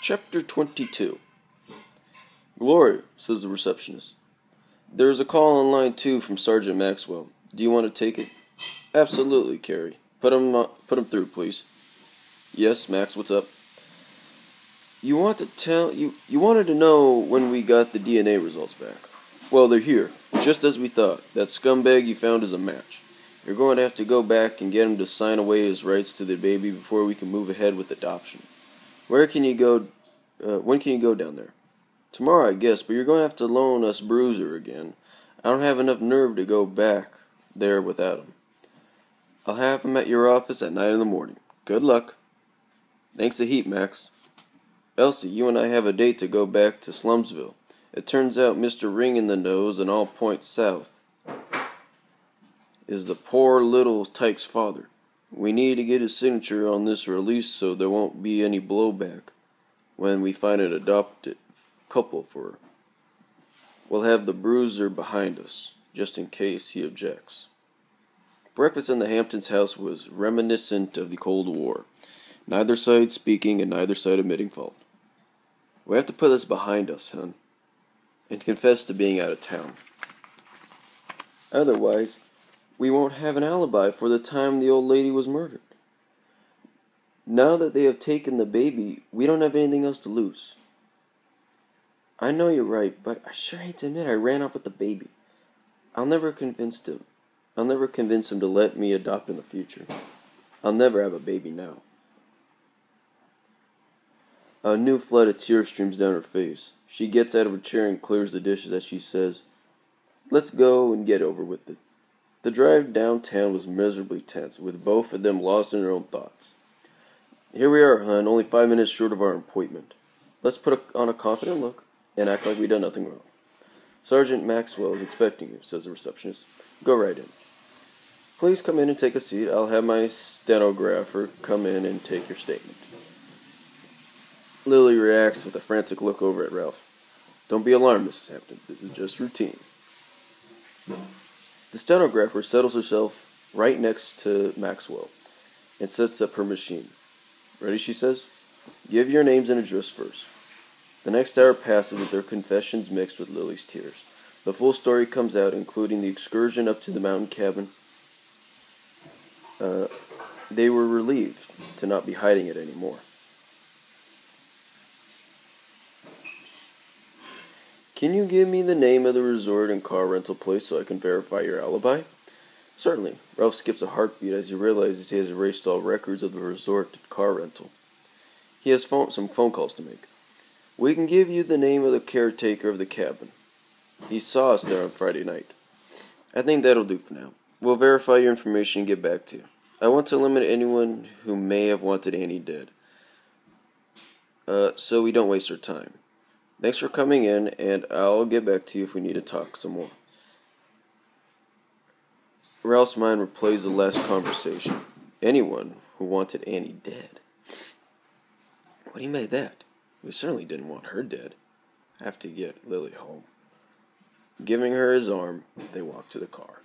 Chapter 22. Gloria, says the receptionist. There's a call on line 2 from Sergeant Maxwell. Do you want to take it? Absolutely, Carrie. Put him through, please. Yes, Max, what's up? You wanted to know when we got the DNA results back. Well, they're here, just as we thought. That scumbag you found is a match. You're going to have to go back and get him to sign away his rights to the baby before we can move ahead with adoption. When can you go down there? Tomorrow, I guess, but you're going to have to loan us Bruiser again. I don't have enough nerve to go back there without him. I'll have him at your office at 9 in the morning. Good luck. Thanks a heap, Max. Elsie, you and I have a date to go back to Slumsville. It turns out Mr. Ring in the Nose and all points south is the poor little tyke's father. We need to get his signature on this release so there won't be any blowback when we find an adopted couple for her. We'll have the Bruiser behind us, just in case he objects. Breakfast in the Hamptons' house was reminiscent of the Cold War, neither side speaking and neither side admitting fault. We have to put this behind us, son, and confess to being out of town. Otherwise, we won't have an alibi for the time the old lady was murdered. Now that they have taken the baby, we don't have anything else to lose. I know you're right, but I sure hate to admit I ran off with the baby. I'll never convince him to let me adopt in the future. I'll never have a baby now. A new flood of tears streams down her face. She gets out of her chair and clears the dishes as she says, "Let's go and get over with it." The drive downtown was miserably tense, with both of them lost in their own thoughts. Here we are, hon, only 5 minutes short of our appointment. Let's put on a confident look and act like we've done nothing wrong. Sergeant Maxwell is expecting you, says the receptionist. Go right in. Please come in and take a seat. I'll have my stenographer come in and take your statement. Lily reacts with a frantic look over at Ralph. Don't be alarmed, Mrs. Hampton. This is just routine. The stenographer settles herself right next to Maxwell and sets up her machine. Ready, she says? Give your names and address first. The next hour passes with their confessions mixed with Lily's tears. The full story comes out, including the excursion up to the mountain cabin. They were relieved to not be hiding it anymore. Can you give me the name of the resort and car rental place so I can verify your alibi? Certainly. Ralph skips a heartbeat as he realizes he has erased all records of the resort and car rental. He has some phone calls to make. We can give you the name of the caretaker of the cabin. He saw us there on Friday night. I think that'll do for now. We'll verify your information and get back to you. I want to eliminate anyone who may have wanted Annie dead, so we don't waste our time. Thanks for coming in, and I'll get back to you if we need to talk some more. Ralph's mind replays the last conversation. Anyone who wanted Annie dead. What do you mean by that? We certainly didn't want her dead. I have to get Lily home. Giving her his arm, they walk to the car.